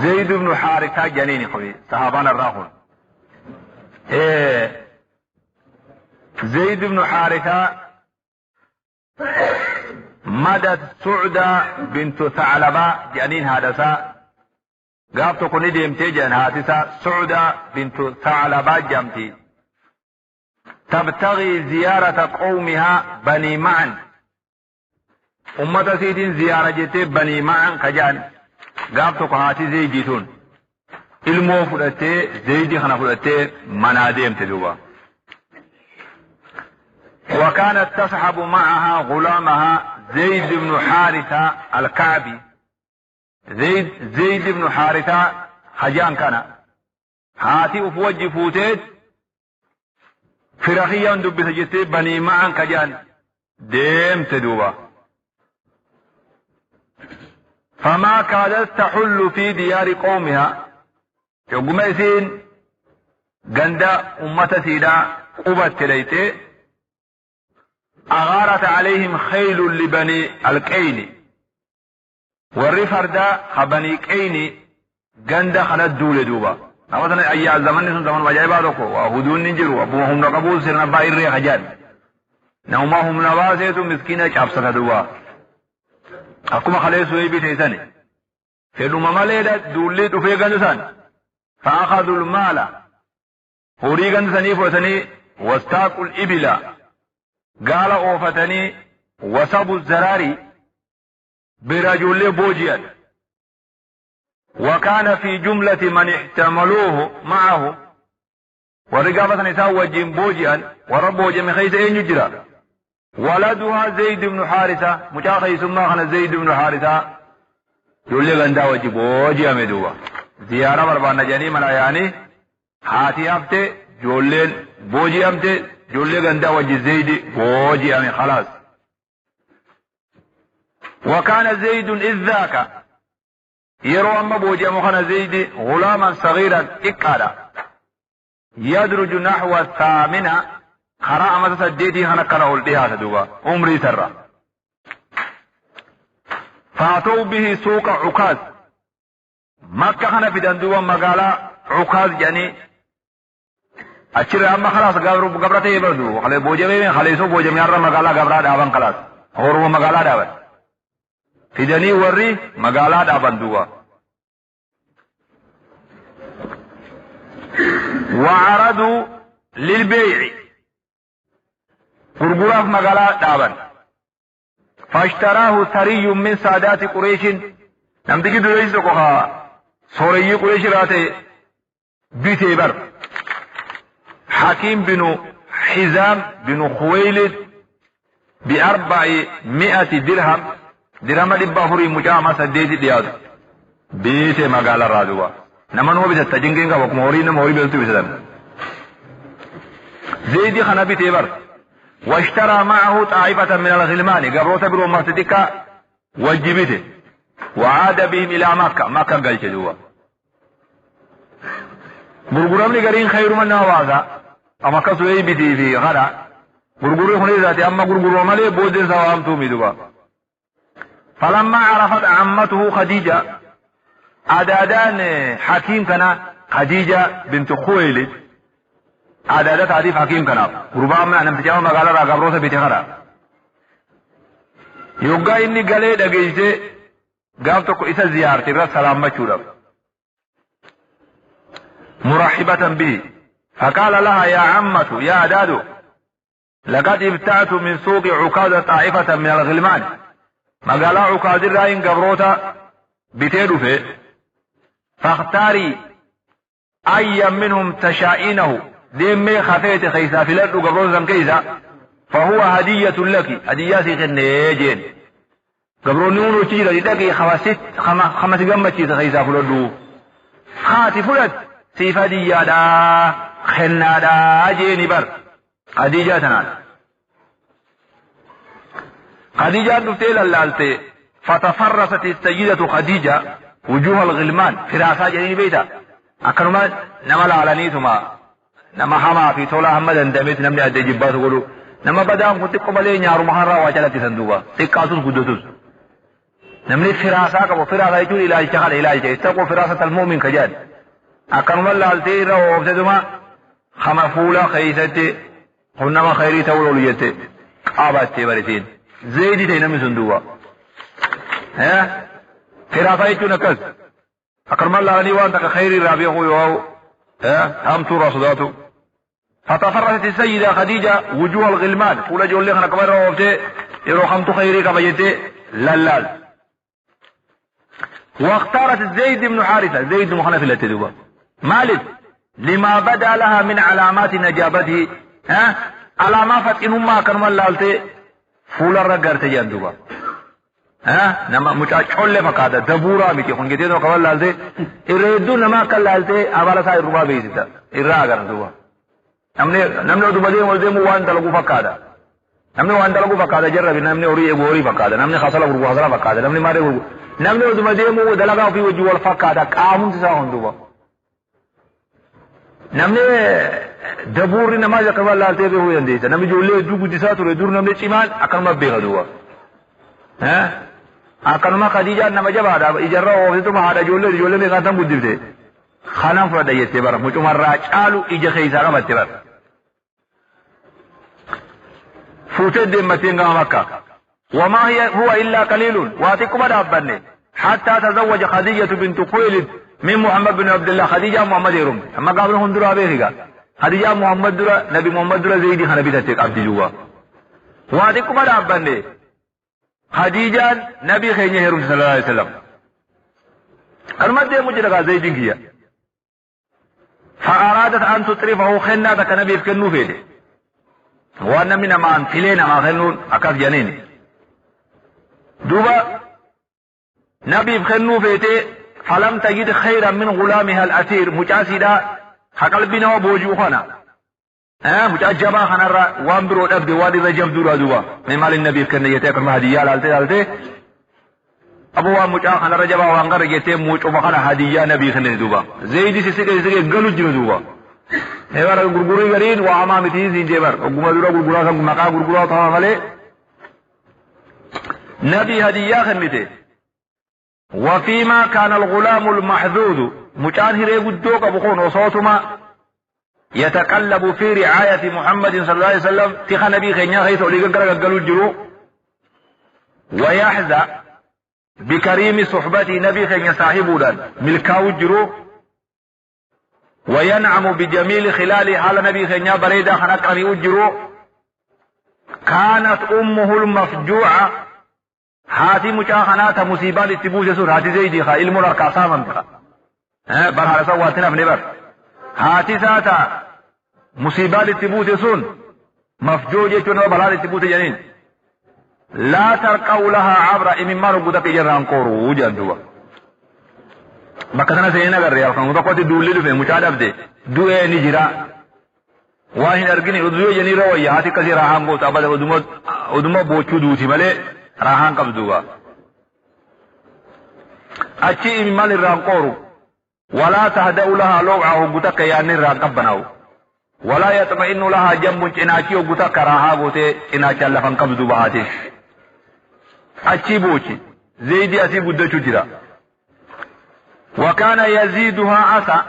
زيد بن حارثة جنين خوي صحابان الراهون زيد بن حارثة مدت سعدة بنت ثعلبة جنين هادسة قابت كوني ديمتي جن هاتسة سعدة بنت ثعلبة جمتي تبتغي زيارة قومها بني معن أمة سيدين زيارة جتي بني معن كجان قابت كهاتي زيدتون ilmoo fudhattee zaydi kana fudhattee manaa deemte duuba. وكانت تصحب معها غلامها زيد بن حارثة الكعبي. زيد بن حارثة حجان كان هاتي افوج فوتيت فرخيا دب سجدت بني معا كجان ديم تدوبا. فما كادت تحل في ديار قومها يقوم يسين غندا أمة سيدا قبت ليته أغارت عليهم خيل لبني الكيني والرفردا خبني كيني غندا خنا دول دوبا نواتنا أي زمن زمن وجايبا دوكو وهدون نجروا أبوهم نقبول سرنا باير خجان نومهم نواسيتو مسكينة شابسة دوبا أكما خليسوا يبي تيساني فلو ممالي دولي تفيا غندسان فأخذوا المال هوري غندساني فوتني واستاقوا الإبلا قال أوفتني وصبوا الزراري برجل بوجيا. وكان في جملة من احتملوه معه ورقابة نساء وجين بوجيا وربو جمع خيس اين يجرى ولدها زيد بن حارثة مجاخي ثم خنا زيد بن حارثة يقول لي غندا وجي بوجيا مدوا زيارة بربانا جاني منا يعني حاتي أبتي جولين بوجي أبتي جولي غندا وجي زيد بوجي أمي خلاص. وكان زيد إذ ذاك يرو أما بوجي أمخنا زيد غلاما صغيرا إكادا يدرج نحو الثامنة خراء ما تصديتي هنا كره الديها تدوبا عمري سرا. فاتوا به سوق عكاز مكة خنا في دندوبا مقالا عكاز يعني أشري أما خلاص قبرته يبردو خلي بوجي بين خلي سو بوجي ميارا مقالا قبرة دابن خلاص هو مقالا دابن في دني وري مقالا دابن دوا. وعرضوا للبيع قرقراف مقالا دابن فاشتراه ثري من سادات قريش نمتكي دريس لكوها سوري قريش راتي بيتي بر حكيم بن حزام بن خويلد ب400 درهم درهم دبافوري مجامع سديتي دياد بيتي مقالا رادوا نمن هو بيتا تجنجين وكم هوري نموري بيلتو بيتدن زيدي خنا بيتي بر واشترى معه طائفة من الغلمان قبروتا برو مرتدكا وجبته وعاد بهم إلى مكة قلت دوا. برقرام لقرين خير من نوازا أما كسوئي بيتي في غدا برقري خلي ذاتي أما برقرام لي بودن سوام تومي دوا. فلما عرفت عمته خديجة عدادان حكيم كان خديجة بنت خويلد عدادات عديف حكيم كان قربان من أنم تجاوه مقالة را قبروسة بيتي غدا يوغا إني قلي دقيجتي قابتك إسا زيارتي را سلام مچورا مرحبة به فقال لها يا عمة يا عدادو لقد ابتعت من سوق عكاظ طائفة من الغلمان مقالا عكاظ راين قبروتا بتيدو فيه فاختاري أي منهم تشائينه ديمي خفيت خيسا في الأرض قبروتا كيسا فهو هدية لك هدياتي خنيجين قبرون نونو تيجي لديكي خمس قمتي تخيسا في الأرض خاتي فلت سيفا ديادا خنادا جيني بر خديجة تنال خديجة دفتيل اللالتي فتفرست السيدة خديجة وجوه الغلمان فراسا جنين بيتا أكرمان نما لعلانيتما نما حما في طولة حمد دميت نمني أدي جبات قولوا نما بدام كنت قبلي نيارو محرا واجالة سندوبا تقاسوس قدوسوس نمني فراسة كبو فراسة يجون إلى الشغل إلى الشيء استقوا فراسة المؤمن كجاد أكرم الله التيرا وابتدما خمفولا خيستي هنما خيري تولو ليتي آبات تبرتين زيدي تينمي سندوا ها فراسة يجون كز أكرم الله لي وانتك خيري رابيه يواو ها هم تورا صداتو فتفرست السيدة خديجة وجوه الغلمان فولا جول لي خنا كبر وابتي يرو خمت خيري كبيتي للال واختارت زيد بن حارثة زيد مخنف التدوبة مالك لما بدا لها من علامات نجابته ها علامات إنما كرم الله فولا رجال تجاندوبة ها نما متأكل فكذا دبورا ميتي خن كتير وكوال لالته إردو نما كل لالته أبالا ساي ربا بيسيتا إرّا أكرندوبة نمني أدوبة مولده موان تلقو فكذا نمني وان تلقو فكذا جرّب نمني أوري فكذا نمني خاصلا غربو خاصلا فكذا نمني ماري غربو نمني أدوبة مو دلقا في وجوه الفكذا كامون تساهم دوبة نمني دبوري نما كوال لالته بهو ينديسا نمني جولي دوغو تساتو ردور نمني چيمان أكرم بيغا دوبة ها أكرم خديجة نما جبادا إجرّا وفتو مهادا جولي ميغاتم بدفته خانم فرد يتبر مجمع راجعلو إجا خيسارا متبر فوتد دمتين مكة وما هو إلا قليل واتكم دابني حتى تزوج خديجة بنت خويلد من محمد بن عبد الله خديجة محمد يرم أما قابلهم درا بيخيقا خديجة محمد درا نبي محمد درا زيدي خنبي تتك عبد جوا واتكم دابني خديجة نبي خيني هرم صلى الله عليه وسلم كلمة دي مجرقا زيدي كيا فأرادت أن تطرفه خنة كنبي فكنو فيدي وأن من ما أنفلين ما خنون أكاد جنين دوبا نبي فكنو فيدي فلم تجد خيرا من غلامها الأثير مجاسدا حقلبنا وبوجوخنا مجاجبا خنرا وانبرو الأبد وادي رجم دورا دوبا من مال النبي فكنو يتاكر مهدية لالتي أبوه مجا خنا رجبا وانغر يتي موچ وبخنا هدية نبي خنن دوبا زيدي سيسي غلو جنو دوبا هيوار غرغوري غرين وامامتي زينجبر غمدورا غرغورا كم مكا غرغورا تمامله نبي هدية خنته وفيما كان الغلام المحذوذ مجان هري غدوك بخون وصوتما يتقلب في رعاية محمد صلى الله عليه وسلم تخ نبي خنيا خيس اولي غلو جرو ويحزى بكريم صحبتي نبي خين صاحبودان ملكاو جرو وينعم بجميل خلال حال نبي خين بريدا خنقري وجرو كانت امه المفجوعه هاتي مشاخنات مصيبات التبوس سور هاتي زيدي خا علم الاركاسا منطقه برها سواتنا في نبر هاتي ساتا مصيبات التبوس سون مفجوعه جنو بلال التبوس جنين لا ترقوا لها عبر إمما رقودة جران قورو وجندوا بكتنا سينا قرر يا خانو تقوتي دولي لفه مشاهد دي دوئي نجرا واهن ارقني ادوئي جني روي هاتي كسي راهان قوت أبدا ودوما بوچو دوتي ملي راهان قبدوا أچي إمما لران قورو ولا تهدأوا لها لوعه قوتك يعني ران قبناو ولا يطمئن لها جنب اناچي قوتك راها قوتي اناچا لفن قبدوا بهاتي أچي بوچي زيدي أسي قدچو جرا وكان يزيدها عسى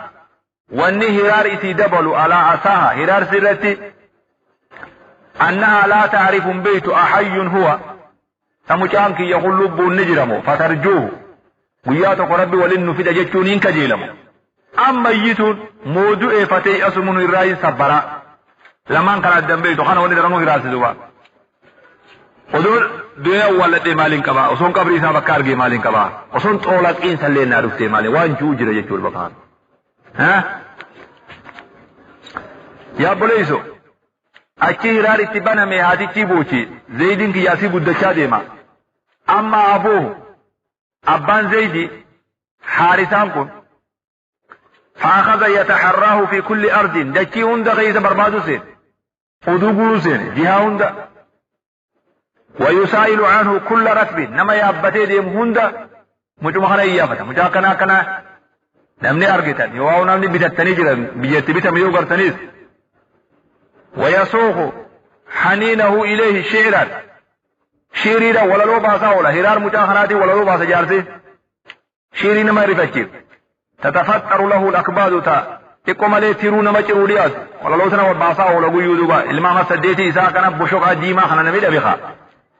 واني هرار إسي دبلو على عساها هرار سرتي أنها لا تعرف بيت أحي هو سمجانك يقول لب النجرم فترجوه قياتك ربي ولن في دجتونين كجيلم أما يتون موضوع فتي أسمن الرأي صبرا لمن كان الدنبيت خانا ولي درنو هرار سدوا ودول دنيا ولدي مالين كبا وسون قبري سا بكارغي مالين كبا وسون طولات انسان لنا رفتي مالين وان جوجر يجول بقان ها يا بوليسو اچي هرار اتبانا مي هادي تيبوچي زيدين كي ياسي بدچا ديما اما ابوه ابان زيدي حارثان كن فاخذ يتحراه في كل ارض دچي هند غيظ بربادو سين ودوغو سين جهه هند ويسائل عنه كل ركب نما يابتي ديم هند مجمع يافتا مجا كنا نمني ارغتن يواو نمني بيتتني جرن بيتي بيتم يو غرتنيس ويسوق حنينه اليه شعرا شيريدا ولا لو باسا ولا هرار مجاهراتي ولا لو باسا جارسي شيرين ما رفتشير تتفتر له الأكباد تا تقوم عليه تيرون ما تيرودياس ولا لو سنة باسا ولا قيو دوبا الماما سديتي إساء كان بشوق ديما خنا نميد بخا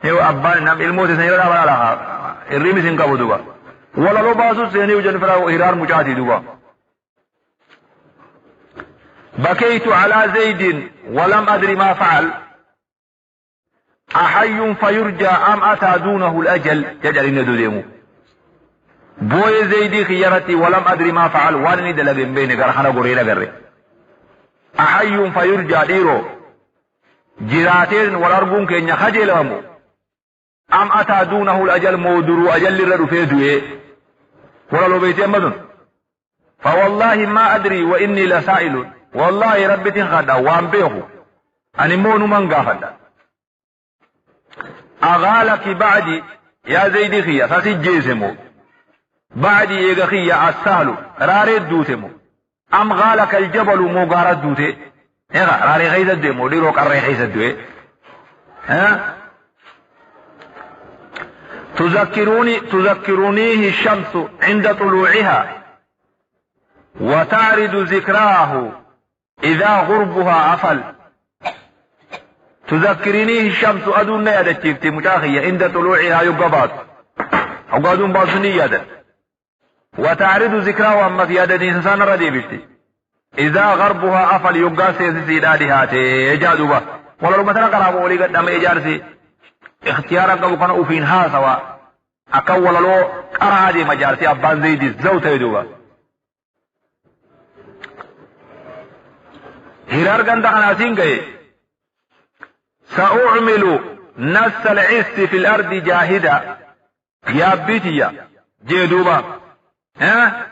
هو أبان نم الموت سنيرا ولا لها الرمي سنكبو دوبا ولا لو باسو سينيو جنفرا هرار مجاهدي دوبا بكيت على زيد ولم أدري ما فعل أحي فيرجى أم أتى دونه الأجل يجعل إنه ديمو بوي زيدي خيارتي ولم أدري ما فعل وانني دلقين بيني قرحنا قرينا قري أحي فيرجى ديرو جراتين والأرقون كي نخجل أمو أم أتى دونه الأجل مودرو أجل لردو فيدوه ولا لو بيتي أمدن فوالله ما أدري وإني لسائل والله ربي تنخدا وان بيخو أني مونو من قافدا أغالك بعدي يا زيدي خيا ساسي جيسمو بعدي إيغا خيا السهل راري دوتمو أم غالك الجبل مغارد دوتي إيغا راري غيزة ديمو ديرو قرر حيزة دوتي ها تذكرونيه الشمس عند طلوعها وتعرض ذكراه إذا غربها أفل تذكرينيه الشمس أدون يادا تشيفتي متاخية عند طلوعها يقبات أقادون باصني يادا وتعرض ذكراه أما في يادا إنسان ردي بشتي إذا غربها أفل يقاس سيدادها تيجادوا با ولا لو مثلا قرابوا ولي قد أم إجارسي اختيارا قبو كان أفينها سوا أكولا لو قرادي مجارسي أبان زيدي زوتا يدوا هرار قند خناسين قي سأعمل نس العس في الأرض جاهدا يا بيتي جيدوبا ها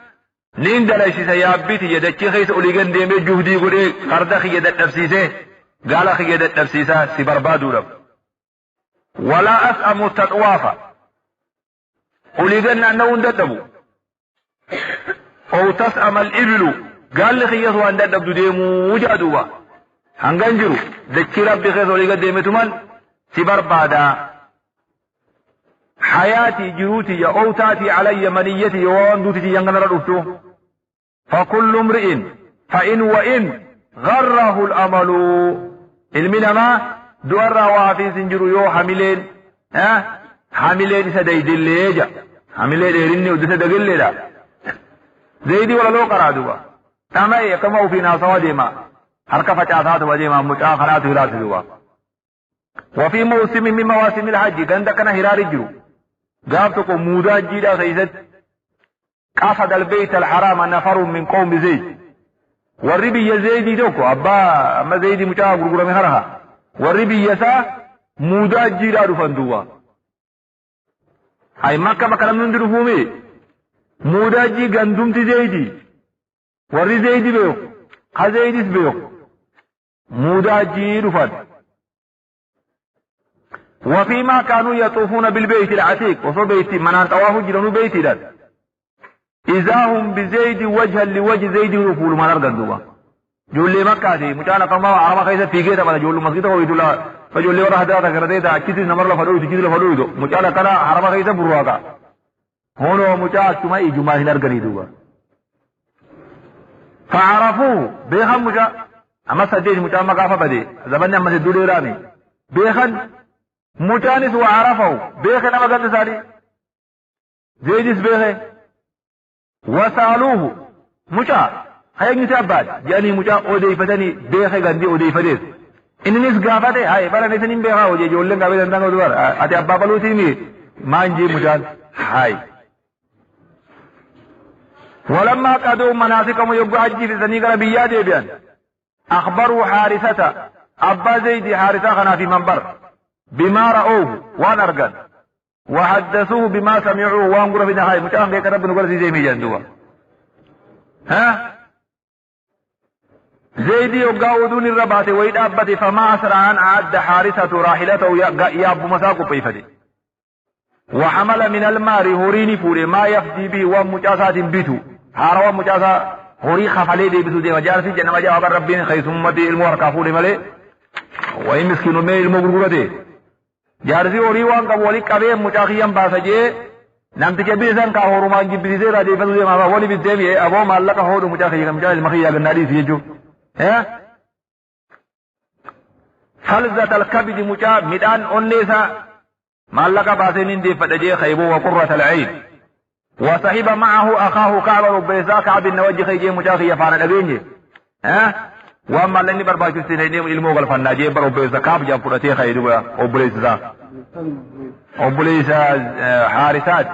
نندلشي يا بيتي دچي خيس أوليغن ديمي جهدي قولي قرد خيدت نفسيسي قال خيدت نفسيسا سبربادو رب ولا أسأم التطوافا أوليغن أنه انددبو أو تسأم الإبل قال لي خيس وان ددب ديمو وجادوبا هنغنجرو دچي ربي خيس أوليغن ديمي تمن سبربادا حياتي جروتي أو تاتي علي منيتي واندوتي ينغن ردفتو فكل امرئ فإن وإن غره الأمل المنما دوار وافي سنجرو يو حملين حملين سديد الليجا حملين إرني ودس دقل لا زيدي ولا لو قرادوا تما يكمو فينا صوادما حركة فتاثات وجيما متآخرات هلاسدوا وفي موسم من مواسم الحج عندكنا هرار الجرو قابتكم مودا جيدا سيزد قصد البيت الحرام نفر من قوم زيد والربي يزيدي دوكو أما زيدي متاع غرغر من هرها والربي يسا مودا جيدا رفندوا هاي مكة بكلام نندر فومي مودا جي غندوم تي زيدي والري زيدي بيو خزيديس بيو مودا جي رفند وفيما كانوا يطوفون بالبيت العتيق وصو بيتي منان طوافوا جلنوا بيتي داد إذا هم بزيد وجها لوجه زيد رفول ما نرقدوا جولي مكة دي مجانا كما عرما خيسا فيقيتا مالا جولو مسجد ويدو لا فجولي ورا حداتا كرديتا اكتس نمر لفدوي تجيد لفدوي دو مجانا كنا عرما خيسا برواقا هونو مجانا كما إجماع نرقني دوا فعرفوه بيخن مجا أما سجيش مجانا مقافة بدي زبني أما سدولي رامي بيخن مجانس وعرفه بيخن أما قد ساري زيدس بيخن وسالوه مجا هاي نتابات جاني مجا أوديفتني بيخن غندي أوديفتيس إننيس قافته هاي فلا نسنين بيخا وجي جولن قابل اندان ودوار أتي أبا بلوتيني ما نجي مجان هاي ولما قدوا مناسكهم يبقى حجي في سنيق ربيات بيان أخبروا حارثة أبا زيد حارثة خنا في منبر بما رأوه وانرقن وحدثوه بما سمعوه وانقروا في نهاية مجان بيك رب نقول زي ميجان دوا زيدي يقاودون الربات ويد أبتي فما أسرع أن أعد حارثة راحلته يا أبو مساق بيفدي وحمل من المار هوريني فوري ما يفدي به ومجاسات بيتو هاروا مجاسا هوري خفلي دي بيتو دي وجارسي جنما جاوب ربين خيس أمتي الموركا فوري ملي وإن مسكينو مي المغرورة دي جارسي وريوان كبولي كبير مشاخيا باسجي نمت كبيرا كهورمان جبريزي رادي فلوزي ما ولي بالدمي أبو مالك هود مشاخيا مشاخيا المخيا قنادي سيجو فلذة الكبد مشا مدان أنيسا مالك باسين دي فتجي خيبو وقرة العين وصحب معه أخاه كعب ربيسا كعب النوجي خيجي مشاخيا فانا نبيني وأما لني برباكي سنينيم إلمو غلفنا جيب ربيسا كعب جاب فرتي خيدوا أبليسا حارسات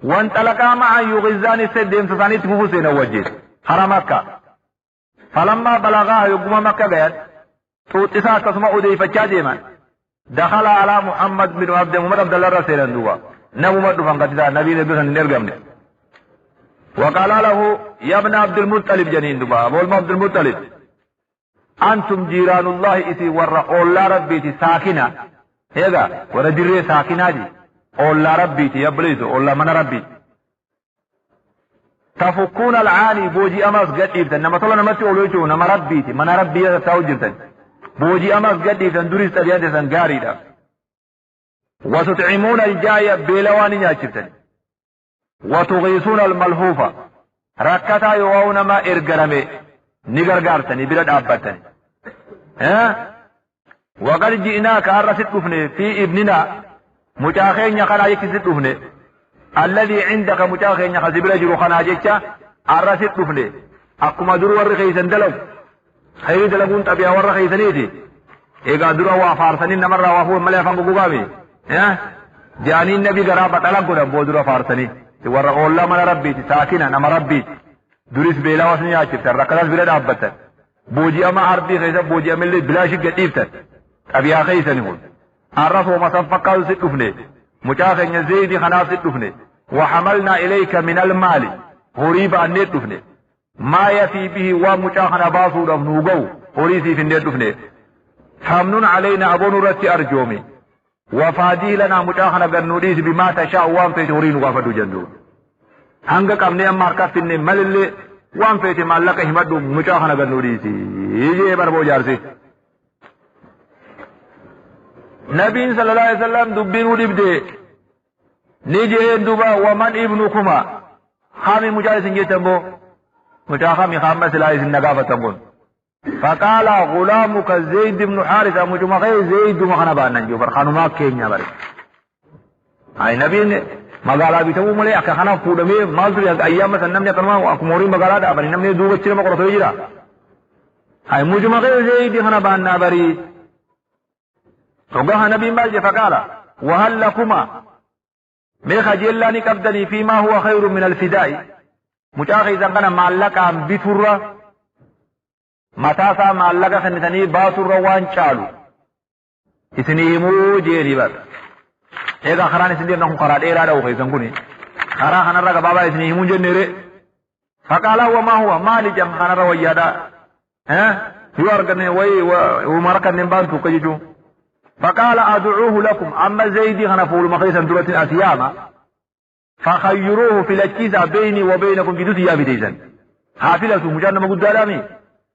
وانطلقا معه يغزان السدين سساني تفوسين وجه حرمكة فلما بلغا يقوم مكة غير توتسا تسمع أديفة ديما دخل على محمد بن عبد الله رسول الله نبو مدفن قتسا نبي نبيسا نرقمني وقال له يا ابن عبد المطلب جنين دبا أبو عبد المطلب أنتم جيران الله إسي ورّا أولا ربيتي ساكنة هذا ورجري ساكنة دي أولا ربيتي يبليسو أولا من ربي تفكون العاني بوجي أمس قد إبتن نما طلع نمتي أولويتو نما ربيتي من ربي يتاو جرتن بوجي أمس قد إبتن دوريس تبيان سنقاري دا وتطعمون الجاية بيلواني ناچبتن وتغيثون الملهوفة ركتا يواون ما إرقرمي نقرقارتني بلد أبتني وقد جئناك أرسل أفني في ابننا متاخين يخنا يكسل أفني الذي عندك متاخين يخسي بلجر خنا جيكا أرسل أفني أقوم دروا الرخيسا دلو خير دلقون تبيا والرخيسا نيتي إيقا دروا وفارسنين نمر وفو مليفان بقوقامي جاني النبي قرابة تلقنا بودروا فارسنين warra oollaa mana rabbiiti saakina nama rabbiiti duris beelaa wasni nyaachiftan rakkataas bira dhaabbatan booji'ama arbii keessa booji'amillee bilaashi gadhiiftan xabiyaa keeysani kun arras homasan fakkaatu si dhufne mucaa keenya zeeyidii kanaaf si dhufne وحملنا إليك من المال هريب أن ندفن ما يفي به ومجاهنا باسو دفنوغو هريسي في الندفن حمن علينا أبو نرتي أرجومي وفادي لنا مجاهنا قنوديس بما تشاء وان فيت هرين وفدو جندو هنگا كمني أما كفتن ملل وان فيت مالك همدو مجاهنا قنوديسي يجي بربو جارسي نبي صلى الله عليه وسلم دبين ودبدي نيجي دوبا ومن ابنكما خامي مجالس جيتمبو مجاخامي خامة سلايس النقافة تنبون فقال غلامك زيد بن حارثة مجمعي زيد مخنبا ننجو برخانو ما كينيا بري اي نبي مقالا بيتبو ملي اكا خنا فودمي مالتو ايام مثلا نمني قنما اكموري مقالا دا بري نمني دوبا چرم قرطو يجرا اي مجمعي زيد خنبا نبري وقها نبي مالجي فقال وهل لكما ميخا جيلاني قبدني فيما هو خير من الفداء مجاخي زنقنا معلقا بطرة متاسا معلقا سنتني باطرة وان شالو اسنيمو جيني بر ايضا خراني سندير نحن قرار ايرادا وخي سنقوني خرا خنرق بابا اسنيمو جنيري فقال وما هو مالي جم خنر ويادا يوارقني ومرقا نمبانتو كجيجو فقال أدعوه لكم أما زيدي غنفول مخيسا درة أسياما فخيروه في الأجكيسة بيني وبينكم جدوث يا بديسا حافلة مجانا مقود دالامي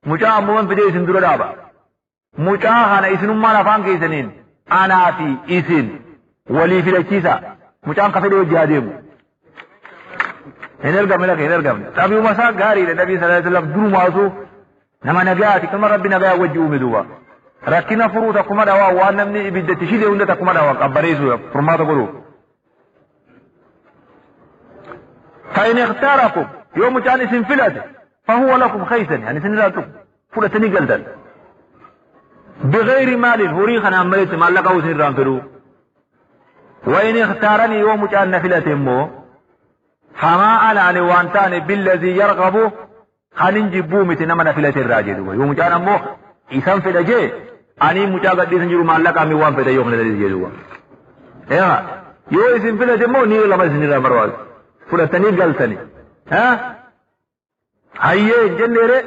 مجانا ممن في ديسن درة دابا مجانا إسن ما نفان كيسنين أنا في إسن ولي في الأجكيسة مجانا كفيد وجهادهم هنرقم لك هنرقم تابي مساء غاري للنبي صلى الله عليه وسلم درو ماسو نما نبياتي كما ربي نبيا وجهه مدوا ركنا فروتا كما دوا وانمني ابد تشيل وندا كما دوا قبريزو فرماتا قولوا فإن اختاركم يوم كان اسم فلاد فهو لكم خيسا يعني سنلاتكم فلتني قلدل بغير مال هريخنا عملت ما لقوا سنران فلو وإن اختارني يوم كان فلاد مو فما أنا عن وانتاني بالذي يرغبه خننجي بومتي نمنا فلاد الراجل يوم كان مو إسان فدا جي أني مجاقد ديسن جرو مالك أمي وان فدا يوم لدي جيدوا يا يو إسان فدا جمو نيو لما سنيرا مرواز فدا تنير قلتني هيا جنيري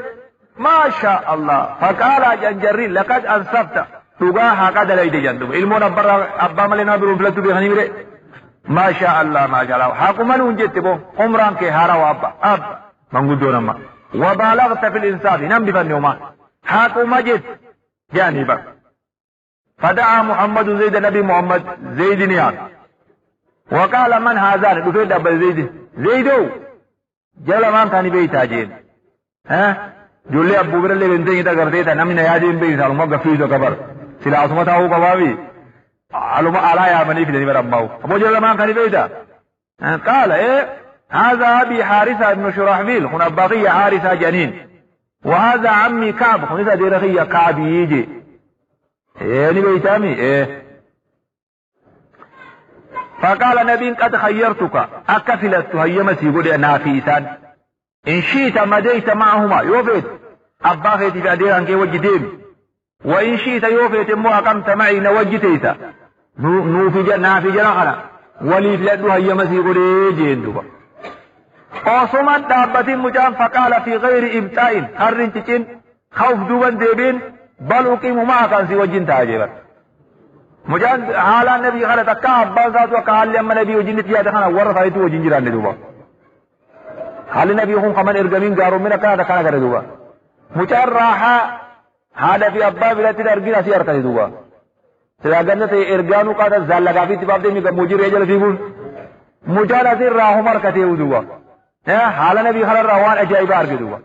ما شاء الله فقال جنجري لقد أنصفت تقاها قد ليدي جندو علمون أبا ملنا برون فلتو بيخني مري ما شاء الله ما شاء الله حاكما ننجت بو عمران كي هارا وابا من قدونا ما وبالغت في الإنصاف نم بفن يوما حاكو مجد جانبا فدعا محمد زيد نبي محمد زيد نيان وقال من هذا دفيد أبا زيدو جل ما كان بيتا جين ها جولي أبو بر اللي بنتين إذا قرتيتا نمنا ياجين بيتا لما قفيزو كبر سلا أسمته هو قبابي علوم على يا مني في دنيا ربما أبو جل ما كان بيتا قال إيه هذا أبي حارثة بن شرحبيل هنا بقي حارثة جنين وهذا عمي كعب هنا درخية كعب يجي إيه نبيتامي إيه فقال نبي قد خيرتك أكفلت هيمتي قل نافيسان إن شئت مديت معهما يوفيت أباخيتي في أديران كي وجدين وإن شئت يوفيت مو أقمت معي نوجتيتا نافي جنخنا وليد لدو هيمتي قل جين دوبا قوصما دابة مجان فقال في غير إبتاء خرين تكين خوف دوبا ديبين بل أقيم معك أنسي وجين تاجيبا مجان حالا نبي خلت أكا أبان ذات وقال لما نبي وجين تياتا خانا ورفايتو وجين جران دوبا حال نبي هم خمان إرقامين قارو من أكا خانا كره دوبا مجان راحا هذا في أبا بلاتي أرقين أسيار كره دوبا سلاغن ته إرقانو قادة زالغا في تباب دي مجي رجل فيبون مجان أسير راحو مركته دوبا حال نبي خلت روان أجائب أرقي دوبا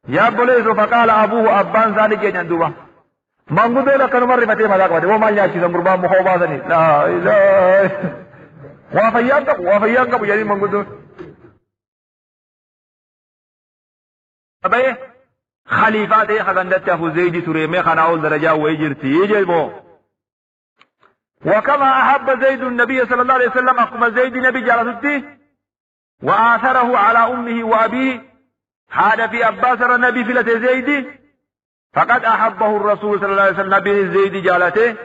يا بوليسو فقال أبوه أبان ذلك يجندوبا مانگو دے لکن مر رفتے مذاق باتے وہ مالیا چیزا مربان مخوبا سنی لا الہ وافیان کبو یعنی مانگو دے ابے خلیفات خزندت چافو زیدی سورے میں خناول درجہ ویجرتی یجیبو وكما أحب زيد النبي صلى الله عليه وسلم أقم زيد نبي جالسته وآثره على أمه وأبيه هذا في أباس النبي فلة زيد فقد أحبه الرسول صلى الله عليه وسلم نبي زيد جالته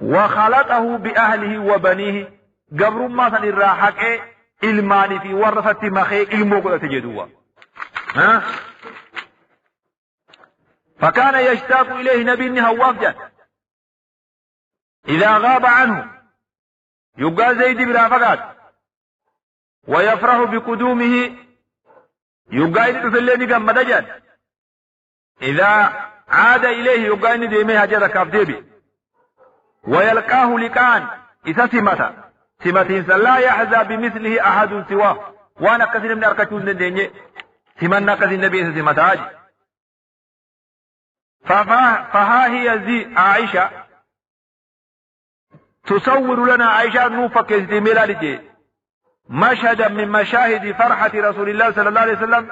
وخلطه بأهله وبنيه قبر ما سن الراحك إلماني في ورثة مخي إلموك تجدوا فكان يشتاق إليه نبي هوافجا إذا غاب عنه يبقى زيد بلا فقط ويفرح بقدومه يبقى إنه في الليل قمدجا إذا عاد إليه يبقى إنه ديمه هجر كافديبي ويلقاه لكان إذا سمة لا يحظى بمثله أحد سواه وانا كثير من أركتون الدنيا سمنا كثير النبي سمتاج فها هي زي عائشة تصور لنا عائشة نوفك استميلالتي مشهدا من مشاهد فرحة رسول الله صلى الله عليه وسلم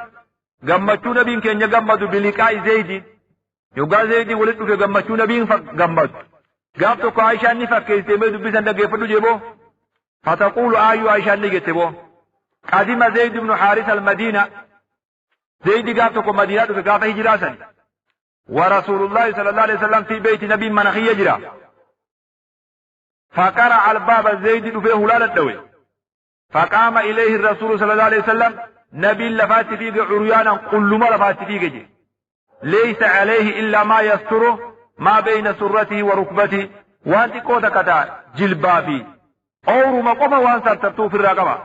قمتو نبين كن يقمد بلقاء زيد يقال زيد ولدت في قمتو نبين فقمد قابتك عائشة نفك استميل بسن نقفل جيبو فتقول عائشة نقتبو قدم زيد بن حارث المدينة زيد قابتك مدينة في قافة هجراسا ورسول الله صلى الله عليه وسلم في بيت نبي منخي يجرى فقرع الباب زيد في هلال الدوي فقام إليه الرسول صلى الله عليه وسلم نبي لفات فيه عريانا كل ما لفات فيه ليس عليه إلا ما يستره ما بين سرته وركبته وانت قوتا كتا جلبابي أو ما قم وانسا تبتو في الرقبة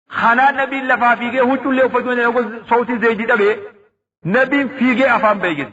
خنا نبي لفات فيه هجو اللي أفضل صوتي زيد دبي نبي فيه أفهم بيجد